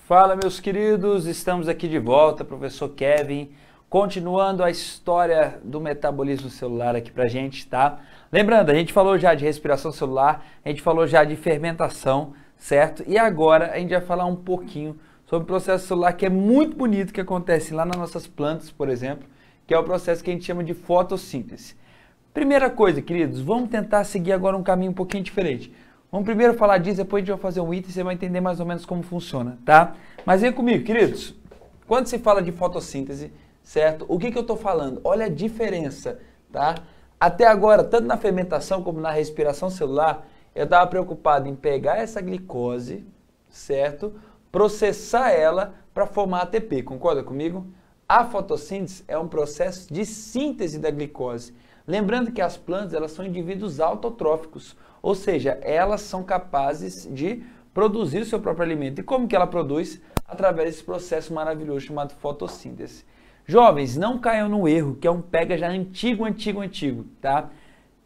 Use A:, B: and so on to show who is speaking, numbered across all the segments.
A: Fala, meus queridos, estamos aqui de volta, professor Kevin, continuando a história do metabolismo celular aqui pra gente, tá? Lembrando, a gente falou já de respiração celular, a gente falou já de fermentação, certo? E agora a gente vai falar um pouquinho sobre o processo celular que é muito bonito, que acontece lá nas nossas plantas, por exemplo, que é o processo que a gente chama de fotossíntese. Primeira coisa, queridos, vamos tentar seguir agora um caminho um pouquinho diferente. Vamos primeiro falar disso, depois a gente vai fazer um item e você vai entender mais ou menos como funciona, tá? Mas vem comigo, queridos. Quando se fala de fotossíntese, certo? O que eu estou falando? Olha a diferença, tá? Até agora, tanto na fermentação como na respiração celular, eu estava preocupado em pegar essa glicose, certo? Processar ela para formar ATP, concorda comigo? A fotossíntese é um processo de síntese da glicose. Lembrando que as plantas elas são indivíduos autotróficos, ou seja, elas são capazes de produzir o seu próprio alimento. E como que ela produz? Através desse processo maravilhoso chamado fotossíntese. Jovens, não caiam no erro, que é um pega já antigo, tá?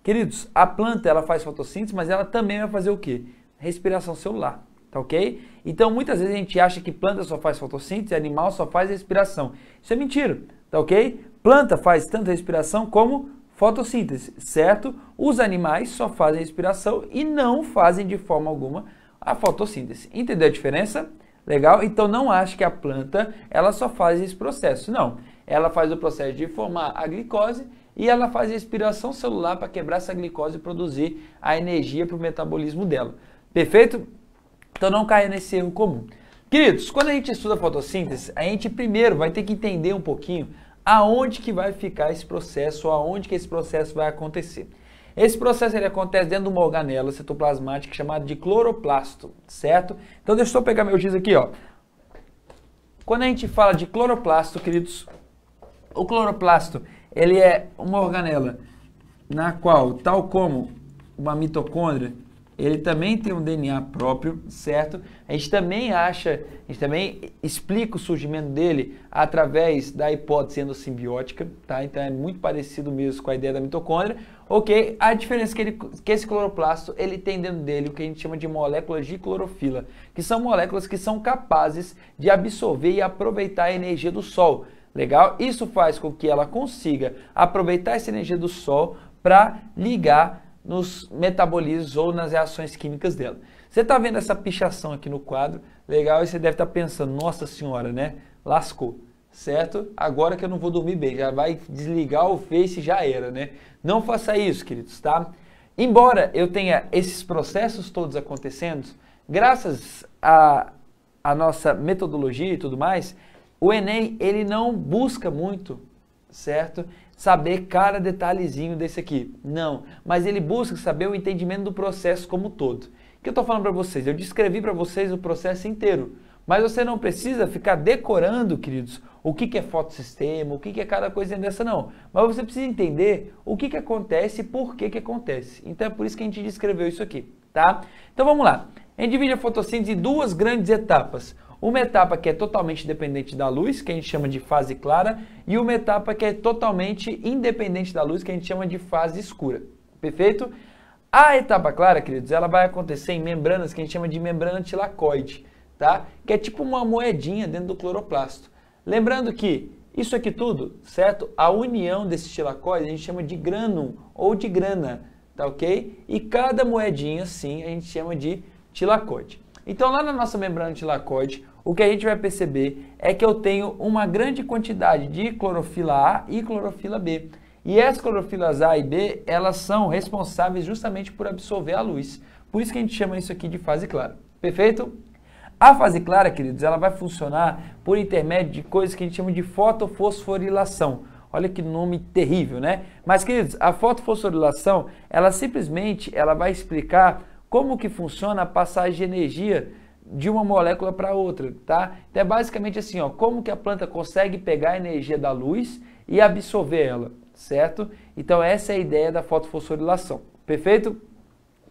A: Queridos, a planta ela faz fotossíntese, mas ela também vai fazer o quê? Respiração celular, tá ok? Então, muitas vezes a gente acha que planta só faz fotossíntese, animal só faz respiração. Isso é mentira, tá ok? Planta faz tanto respiração como fotossíntese, certo? Os animais só fazem respiração e não fazem de forma alguma a fotossíntese. Entendeu a diferença? Legal? Então não ache que a planta ela só faz esse processo. Não. Ela faz o processo de formar a glicose e ela faz a respiração celular para quebrar essa glicose e produzir a energia para o metabolismo dela. Perfeito? Então não caia nesse erro comum. Queridos, quando a gente estuda fotossíntese, a gente primeiro vai ter que entender um pouquinho aonde que vai ficar esse processo, ou aonde que esse processo vai acontecer. Esse processo ele acontece dentro de uma organela citoplasmática chamada de cloroplasto, certo? Então deixa eu pegar meu giz aqui, ó. Quando a gente fala de cloroplasto, queridos, o cloroplasto ele é uma organela na qual, tal como uma mitocôndria, ele também tem um DNA próprio, certo? A gente também explica o surgimento dele através da hipótese endossimbiótica, tá? Então é muito parecido mesmo com a ideia da mitocôndria, ok? A diferença é que esse cloroplasto, ele tem dentro dele o que a gente chama de moléculas de clorofila, que são moléculas que são capazes de absorver e aproveitar a energia do sol, legal? Isso faz com que ela consiga aproveitar essa energia do sol para ligar nos metabolismos ou nas reações químicas dela. Você está vendo essa pichação aqui no quadro, legal, e você deve estar pensando, nossa senhora, né? Lascou, certo? Agora que eu não vou dormir bem, já vai desligar o Face e já era, né? Não faça isso, queridos, tá? Embora eu tenha esses processos todos acontecendo, graças à nossa metodologia e tudo mais, o Enem, ele não busca muito, certo? Saber cada detalhezinho desse aqui. Não, mas ele busca saber o entendimento do processo como um todo. O que eu estou falando para vocês? Eu descrevi para vocês o processo inteiro, mas você não precisa ficar decorando, queridos, o que é fotossistema, o que é cada coisa dessa, não. Mas você precisa entender o que acontece e por que acontece. Então é por isso que a gente descreveu isso aqui, tá? Então vamos lá. A gente divide a fotossíntese em duas grandes etapas. Uma etapa que é totalmente dependente da luz, que a gente chama de fase clara, e uma etapa que é totalmente independente da luz, que a gente chama de fase escura. Perfeito? A etapa clara, queridos, ela vai acontecer em membranas que a gente chama de membrana tilacoide, tá? Que é tipo uma moedinha dentro do cloroplasto. Lembrando que isso aqui tudo, certo? A união desses tilacoides a gente chama de grânum ou de grana, tá ok? E cada moedinha, sim, a gente chama de tilacoide. Então, lá na nossa membrana tilacoide, o que a gente vai perceber é que eu tenho uma grande quantidade de clorofila A e clorofila B. E essas clorofilas A e B, elas são responsáveis justamente por absorver a luz. Por isso que a gente chama isso aqui de fase clara. Perfeito? A fase clara, queridos, ela vai funcionar por intermédio de coisas que a gente chama de fotofosforilação. Olha que nome terrível, né? Mas, queridos, a fotofosforilação, ela simplesmente vai explicar como que funciona a passagem de energia de uma molécula para outra, tá? Então é basicamente assim, ó, como que a planta consegue pegar a energia da luz e absorver ela, certo? Então essa é a ideia da fotofosforilação, perfeito?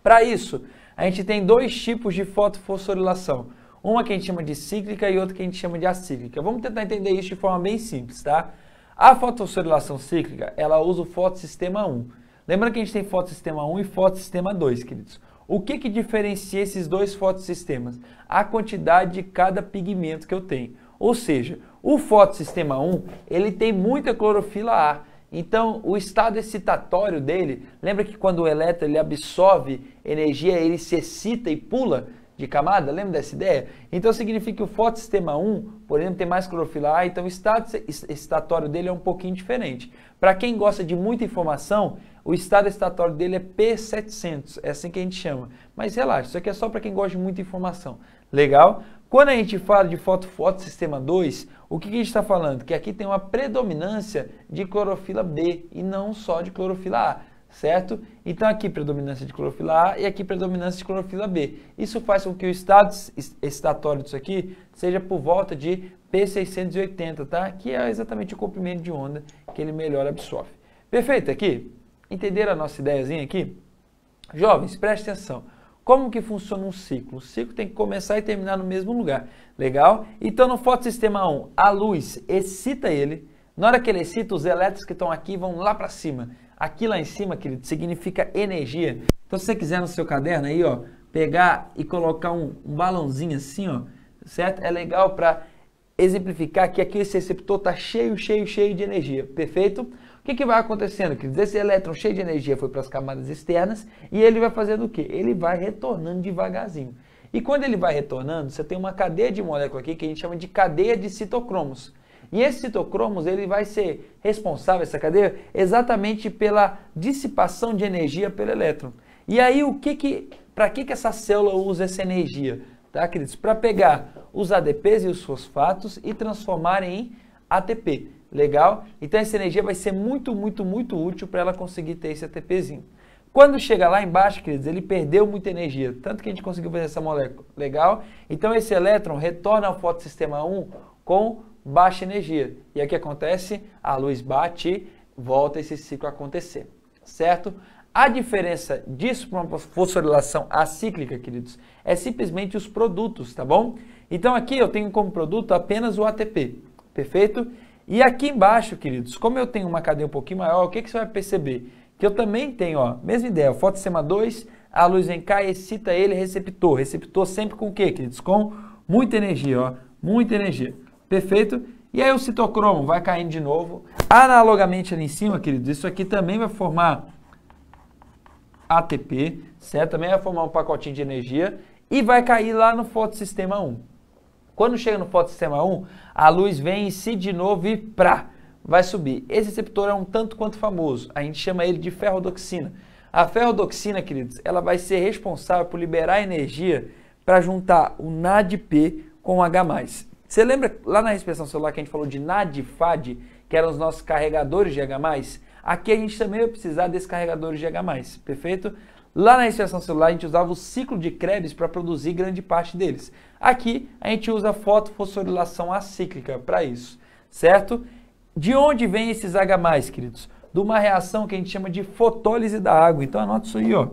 A: Para isso, a gente tem dois tipos de fotofosforilação. Uma que a gente chama de cíclica e outra que a gente chama de acíclica. Vamos tentar entender isso de forma bem simples, tá? A fotofosforilação cíclica, ela usa o fotossistema 1. Lembrando que a gente tem fotossistema 1 e fotossistema 2, queridos. O que diferencia esses dois fotossistemas? A quantidade de cada pigmento que eu tenho. Ou seja, o fotossistema 1, ele tem muita clorofila A. Então, o estado excitatório dele, lembra que quando o elétron ele absorve energia, ele se excita e pula de camada? Lembra dessa ideia? Então, significa que o fotossistema 1, por exemplo, tem mais clorofila A, então o estado excitatório dele é um pouquinho diferente. Para quem gosta de muita informação, o estado excitatório dele é P700, é assim que a gente chama. Mas relaxa, isso aqui é só para quem gosta de muita informação. Legal? Quando a gente fala de fotossistema 2, o que a gente está falando? Que aqui tem uma predominância de clorofila B e não só de clorofila A, certo? Então aqui predominância de clorofila A e aqui predominância de clorofila B. Isso faz com que o estado excitatório disso aqui seja por volta de P680, tá? Que é exatamente o comprimento de onda que ele melhor absorve. Perfeito aqui? Entenderam a nossa ideiazinha aqui? Jovens, preste atenção. Como que funciona um ciclo? O ciclo tem que começar e terminar no mesmo lugar. Legal? Então, no fotossistema 1, a luz excita ele. Na hora que ele excita, os elétrons que estão aqui vão lá para cima. Aqui lá em cima, querido, significa energia. Então, se você quiser no seu caderno aí, ó, pegar e colocar um balãozinho assim, ó, certo? É legal para exemplificar que aqui esse receptor está cheio de energia. Perfeito? O que vai acontecendo, queridos? Esse elétron cheio de energia foi para as camadas externas e ele vai fazendo o quê? Ele vai retornando devagarzinho. E quando ele vai retornando, você tem uma cadeia de moléculas aqui que a gente chama de cadeia de citocromos. E esse citocromos, ele vai ser responsável, essa cadeia, exatamente pela dissipação de energia pelo elétron. E aí, para que essa célula usa essa energia? Tá, queridos? Para pegar os ADPs e os fosfatos e transformarem em ATP. Legal? Então essa energia vai ser muito útil para ela conseguir ter esse ATPzinho. Quando chega lá embaixo, queridos, ele perdeu muita energia, tanto que a gente conseguiu fazer essa molécula. Legal? Então esse elétron retorna ao fotossistema 1 com baixa energia. E aí o que acontece? A luz bate e volta esse ciclo a acontecer. Certo? A diferença disso para uma fosforilação acíclica, queridos, é simplesmente os produtos, tá bom? Então aqui eu tenho como produto apenas o ATP. Perfeito? E aqui embaixo, queridos, como eu tenho uma cadeia um pouquinho maior, o que você vai perceber? Que eu também tenho, ó, mesma ideia, o fotossistema 2, a luz vem cá e excita ele, receptor. Receptor sempre com o quê, queridos? Com muita energia, ó, muita energia. Perfeito? E aí o citocromo vai caindo de novo. Analogamente ali em cima, queridos, isso aqui também vai formar ATP, certo? Também vai formar um pacotinho de energia e vai cair lá no fotossistema 1. Quando chega no fotossistema 1, a luz vem, incide de novo e vai subir. Esse receptor é um tanto quanto famoso. A gente chama ele de ferrodoxina. A ferrodoxina, queridos, ela vai ser responsável por liberar energia para juntar o NADP com o H+. Você lembra lá na respiração celular que a gente falou de NAD e FAD, que eram os nossos carregadores de H+? Aqui a gente também vai precisar desses carregadores de H+, perfeito? Lá na respiração celular, a gente usava o ciclo de Krebs para produzir grande parte deles. Aqui, a gente usa a fotofosforilação acíclica para isso, certo? De onde vem esses H+, queridos? De uma reação que a gente chama de fotólise da água. Então, anota isso aí, ó.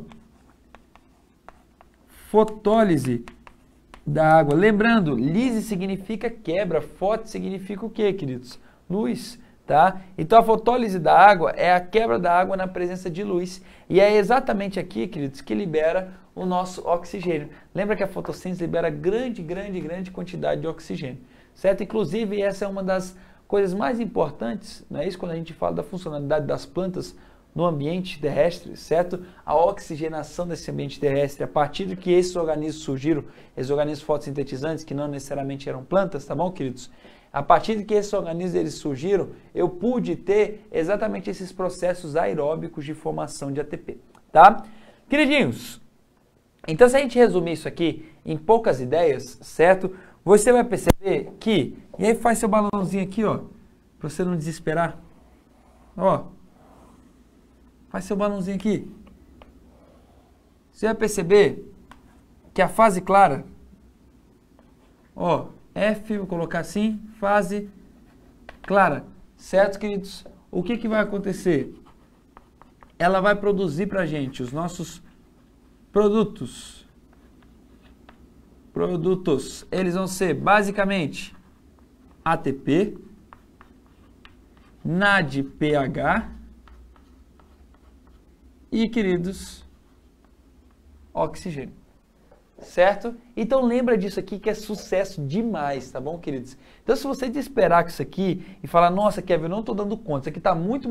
A: Fotólise da água. Lembrando, lise significa quebra, foto significa o quê, queridos? Luz. Tá? Então a fotólise da água é a quebra da água na presença de luz. E é exatamente aqui, queridos, que libera o nosso oxigênio. Lembra que a fotossíntese libera grande quantidade de oxigênio. Certo? Inclusive, essa é uma das coisas mais importantes, não é isso? Quando a gente fala da funcionalidade das plantas no ambiente terrestre, certo? A oxigenação desse ambiente terrestre, a partir do que esses organismos surgiram, esses organismos fotossintetizantes, que não necessariamente eram plantas, tá bom, queridos? A partir de que esses organismos eles surgiram, eu pude ter exatamente esses processos aeróbicos de formação de ATP, tá? Queridinhos, então se a gente resumir isso aqui em poucas ideias, certo? Você vai perceber que, e aí faz seu balãozinho aqui, ó, para você não desesperar, ó, faz seu balãozinho aqui. Você vai perceber que a fase clara, ó, F, vou colocar assim, fase clara, certo, queridos? O que vai acontecer? Ela vai produzir para a gente os nossos produtos. Eles vão ser basicamente ATP, NADPH e, queridos, oxigênio. Certo? Então lembra disso aqui que é sucesso demais, tá bom, queridos? Então se você desesperar com isso aqui e falar, nossa, Kevin, eu não estou dando conta, isso aqui está muito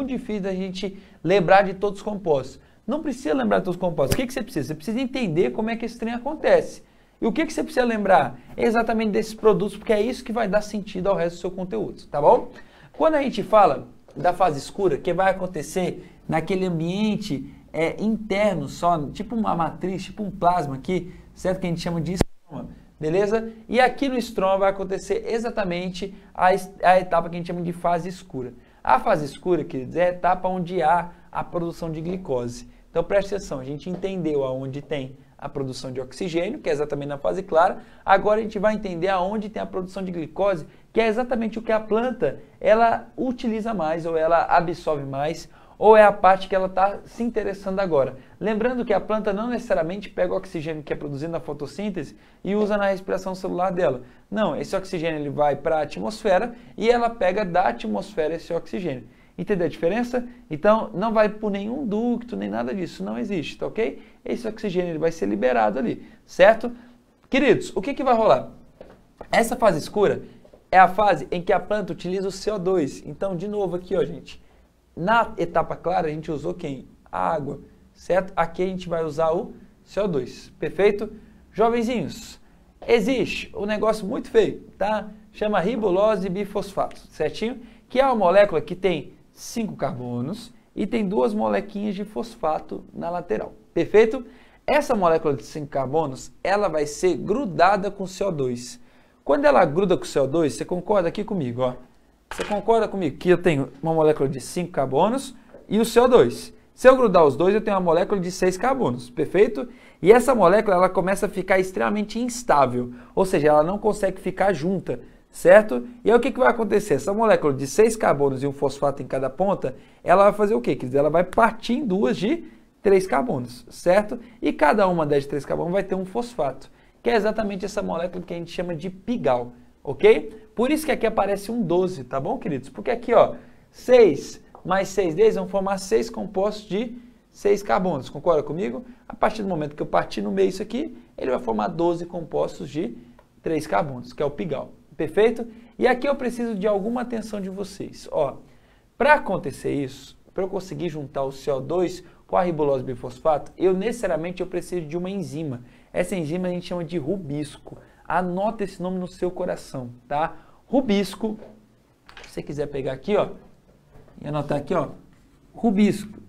A: difícil da gente lembrar de todos os compostos. Não precisa lembrar de todos os compostos. O que você precisa? Você precisa entender como é que esse trem acontece. E o que você precisa lembrar? É exatamente desses produtos, porque é isso que vai dar sentido ao resto do seu conteúdo, tá bom? Quando a gente fala da fase escura, que vai acontecer naquele ambiente interno só, tipo uma matriz, tipo um plasma aqui, certo? Que a gente chama de estroma, beleza? E aqui no estroma vai acontecer exatamente a etapa que a gente chama de fase escura. A fase escura, queridos, é a etapa onde há a produção de glicose. Então preste atenção, a gente entendeu aonde tem a produção de oxigênio, que é exatamente na fase clara. Agora a gente vai entender aonde tem a produção de glicose, que é exatamente o que a planta ela utiliza mais, ou ela absorve mais, ou é a parte que ela está se interessando agora. Lembrando que a planta não necessariamente pega o oxigênio que é produzido na fotossíntese e usa na respiração celular dela. Não, esse oxigênio ele vai para a atmosfera e ela pega da atmosfera esse oxigênio. Entendeu a diferença? Então, não vai por nenhum ducto, nem nada disso, não existe, tá ok? Esse oxigênio ele vai ser liberado ali, certo? Queridos, o que vai rolar? Essa fase escura é a fase em que a planta utiliza o CO2. Então, de novo aqui, ó, gente. Na etapa clara, a gente usou quem? A água, certo? Aqui a gente vai usar o CO2, perfeito? Jovenzinhos, existe um negócio muito feio, tá? Chama ribulose bifosfato, certinho? Que é uma molécula que tem 5 carbonos e tem 2 molequinhas de fosfato na lateral, perfeito? Essa molécula de 5 carbonos, ela vai ser grudada com CO2. Quando ela gruda com CO2, você concorda aqui comigo, ó? Você concorda comigo que eu tenho uma molécula de 5 carbonos e o CO2. Se eu grudar os dois, eu tenho uma molécula de 6 carbonos, perfeito? E essa molécula, ela começa a ficar extremamente instável, ou seja, ela não consegue ficar junta, certo? E aí o que vai acontecer? Essa molécula de 6 carbonos e um fosfato em cada ponta, ela vai fazer o quê? Quer dizer, ela vai partir em duas de 3 carbonos, certo? E cada uma das de 3 carbonos vai ter um fosfato, que é exatamente essa molécula que a gente chama de pigal, ok? Por isso que aqui aparece um 12, tá bom, queridos? Porque aqui, ó, 6 mais 6 deles vão formar 6 compostos de 6 carbonos, concorda comigo? A partir do momento que eu partir no meio isso aqui, ele vai formar 12 compostos de 3 carbonos, que é o pigal, perfeito? E aqui eu preciso de alguma atenção de vocês, ó. Para acontecer isso, para eu conseguir juntar o CO2 com a ribulose bifosfato, necessariamente eu preciso de uma enzima. Essa enzima a gente chama de rubisco. Anota esse nome no seu coração, tá? Rubisco, se você quiser pegar aqui, ó, e anotar aqui, ó, rubisco.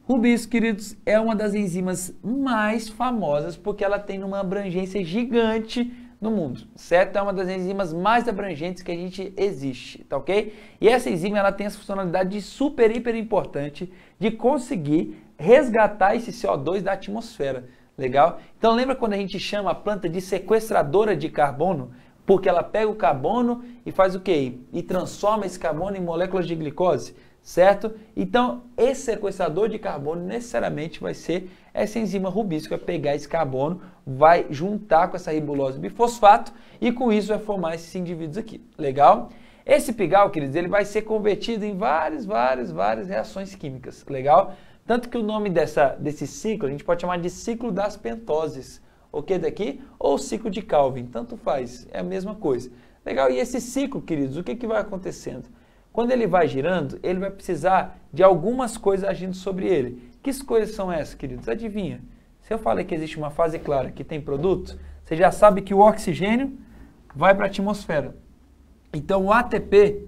A: Rubisco, queridos, é uma das enzimas mais famosas porque ela tem uma abrangência gigante no mundo, certo? É uma das enzimas mais abrangentes que a gente existe, tá ok? E essa enzima, ela tem essa funcionalidade super, hiper importante de conseguir resgatar esse CO2 da atmosfera. Legal? Então lembra quando a gente chama a planta de sequestradora de carbono? Porque ela pega o carbono e faz o quê? E transforma esse carbono em moléculas de glicose, certo? Então esse sequestrador de carbono necessariamente vai ser essa enzima rubisco, vai pegar esse carbono, vai juntar com essa ribulose bifosfato e com isso vai formar esses indivíduos aqui. Legal? Esse pigal, queridos, ele vai ser convertido em várias reações químicas. Legal? Tanto que o nome desse ciclo, a gente pode chamar de ciclo das pentoses, ok daqui? Ou ciclo de Calvin, tanto faz, é a mesma coisa. Legal? E esse ciclo, queridos, o que vai acontecendo? Quando ele vai girando, ele vai precisar de algumas coisas agindo sobre ele. Que coisas são essas, queridos? Adivinha? Se eu falei que existe uma fase clara que tem produto, você já sabe que o oxigênio vai para a atmosfera. Então o ATP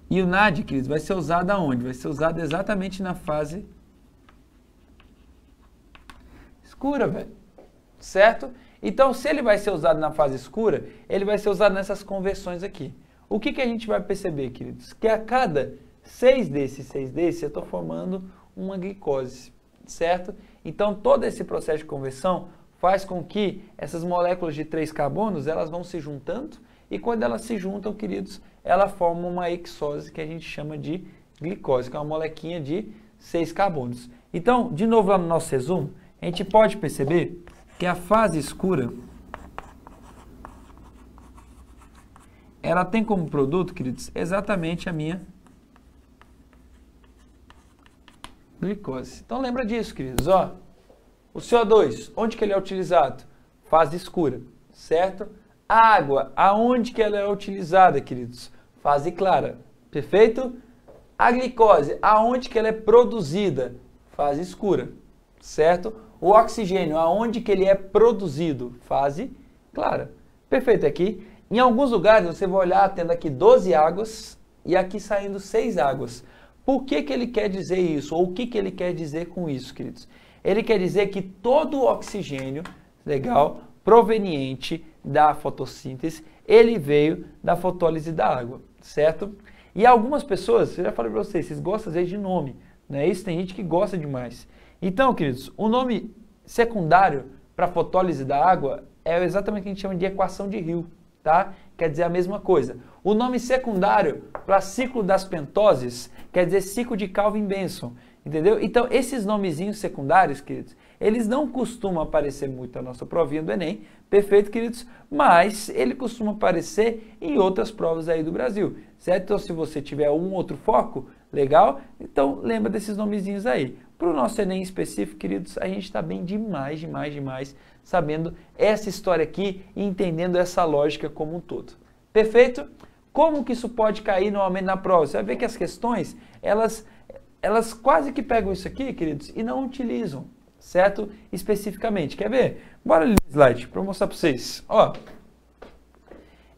A: e o NAD, queridos, vai ser usado aonde? Vai ser usado exatamente na fase escura, velho, certo? Então, se ele vai ser usado na fase escura, ele vai ser usado nessas conversões aqui. O que a gente vai perceber, queridos? Que a cada 6 desses, eu estou formando uma glicose, certo? Então, todo esse processo de conversão faz com que essas moléculas de 3 carbonos, elas vão se juntando, e quando elas se juntam, queridos, ela forma uma hexose que a gente chama de glicose, que é uma molequinha de 6 carbonos. Então, de novo lá no nosso resumo, a gente pode perceber que a fase escura, ela tem como produto, queridos, exatamente a minha glicose. Então lembra disso, queridos, ó. O CO2, onde que ele é utilizado? Fase escura, certo? A água, aonde que ela é utilizada, queridos? Fase clara, perfeito? A glicose, aonde que ela é produzida? Fase escura, certo? O oxigênio, aonde que ele é produzido? Fase clara. Perfeito, aqui. Em alguns lugares você vai olhar tendo aqui 12 águas e aqui saindo 6 águas. Por que que ele quer dizer isso? Ou o que que ele quer dizer com isso, queridos? Ele quer dizer que todo o oxigênio, legal, proveniente da fotossíntese, ele veio da fotólise da água, certo? E algumas pessoas, eu já falei para vocês gostam às vezes de nome, né? Isso tem gente que gosta demais. Então, queridos, o nome secundário para a fotólise da água é exatamente o que a gente chama de equação de Hill, tá? Quer dizer a mesma coisa. O nome secundário para ciclo das pentoses quer dizer ciclo de Kelvin-Benson, entendeu? Então, esses nomezinhos secundários, queridos, eles não costumam aparecer muito na nossa provinha do Enem, perfeito, queridos? Mas ele costuma aparecer em outras provas aí do Brasil, certo? Então, se você tiver um outro foco, legal? Então, lembra desses nomezinhos aí. Para o nosso Enem específico, queridos, a gente está bem demais, sabendo essa história aqui e entendendo essa lógica como um todo. Perfeito? Como que isso pode cair normalmente na prova? Você vai ver que as questões, elas quase que pegam isso aqui, queridos, e não utilizam, certo? Especificamente. Quer ver? Bora ali no slide para eu mostrar para vocês. Ó,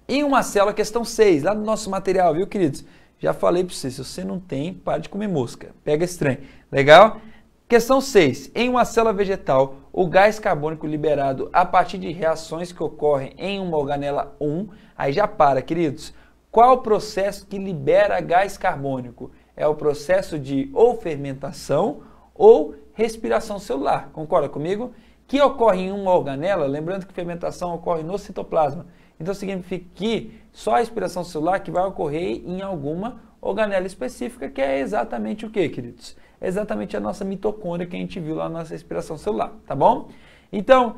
A: em uma célula, questão 6, lá no nosso material, viu, queridos? Já falei para vocês, se você não tem, para de comer mosca. Pega esse trem. Legal? Questão 6. Em uma célula vegetal, o gás carbônico liberado a partir de reações que ocorrem em uma organela 1, aí já para, queridos. Qual o processo que libera gás carbônico? É o processo de ou fermentação ou respiração celular. Concorda comigo? Que ocorre em uma organela, lembrando que fermentação ocorre no citoplasma. Então significa que só a respiração celular que vai ocorrer em alguma organela específica, que é exatamente o que, queridos? É exatamente a nossa mitocôndria que a gente viu lá na nossa respiração celular, tá bom? Então,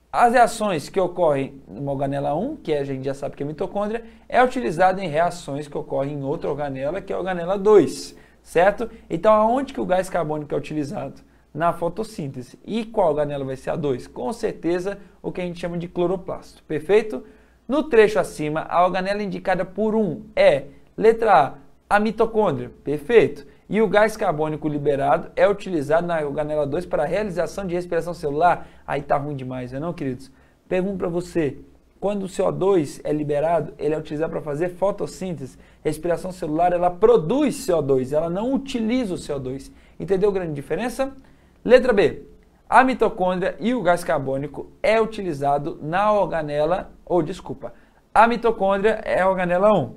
A: as reações que ocorrem em uma organela 1, que a gente já sabe que é mitocôndria, é utilizada em reações que ocorrem em outra organela, que é a organela 2, certo? Então, aonde que o gás carbônico é utilizado? Na fotossíntese. E qual organela vai ser a 2? Com certeza, o que a gente chama de cloroplasto, perfeito? No trecho acima, a organela indicada por 1 é, letra A, a mitocôndria, perfeito? E o gás carbônico liberado é utilizado na organela 2 para a realização de respiração celular. Aí tá ruim demais, não é não, queridos? Pergunto para você, quando o CO2 é liberado, ele é utilizado para fazer fotossíntese. Respiração celular, ela produz CO2, ela não utiliza o CO2. Entendeu a grande diferença? Letra B. A mitocôndria e o gás carbônico é utilizado na organela, a mitocôndria é a organela 1.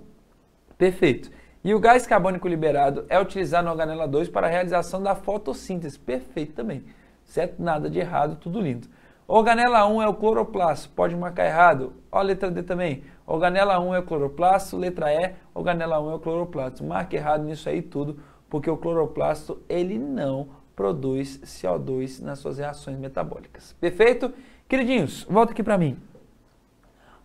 A: Perfeito. E o gás carbônico liberado é utilizado na organela 2 para a realização da fotossíntese. Perfeito também. Certo? Nada de errado, tudo lindo. Organela 1 é o cloroplasto. Pode marcar errado. Ó a letra D também. Organela 1 é o cloroplasto. Letra E, organela 1 é o cloroplasto. Marque errado nisso aí tudo, porque o cloroplasto, ele não produz CO2 nas suas reações metabólicas. Perfeito? Queridinhos, volta aqui para mim.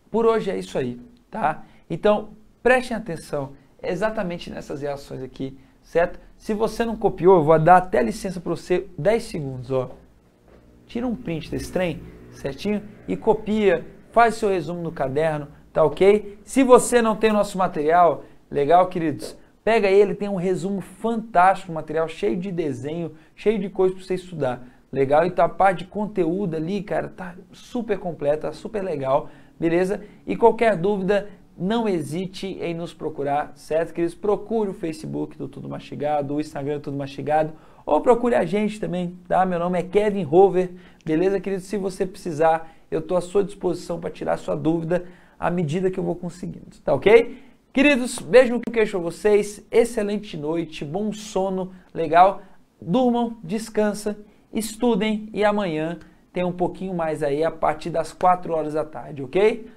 A: Por hoje é isso aí, tá? Então, prestem atenção exatamente nessas reações aqui, certo? Se você não copiou, eu vou dar até licença para você 10 segundos, ó. Tira um print desse trem, certinho? E copia, faz seu resumo no caderno, tá ok? Se você não tem o nosso material, legal, queridos? Pega ele, tem um resumo fantástico, material cheio de desenho, cheio de coisa para você estudar. Legal? Então a parte de conteúdo ali, cara, tá super completa, super legal, beleza? E qualquer dúvida, não hesite em nos procurar, certo, queridos? Procure o Facebook do Tudo Mastigado, o Instagram do Tudo Mastigado, ou procure a gente também, tá? Meu nome é Kevin Hover, beleza, queridos? Se você precisar, eu estou à sua disposição para tirar sua dúvida à medida que eu vou conseguindo, tá ok? Queridos, beijo no queixo para vocês, excelente noite, bom sono, legal? Durmam, descansa, estudem e amanhã tem um pouquinho mais aí a partir das 4 horas da tarde, ok?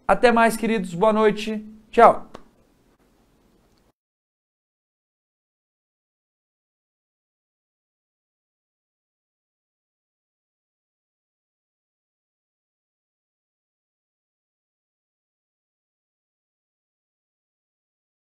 A: Até mais, queridos, boa noite, tchau!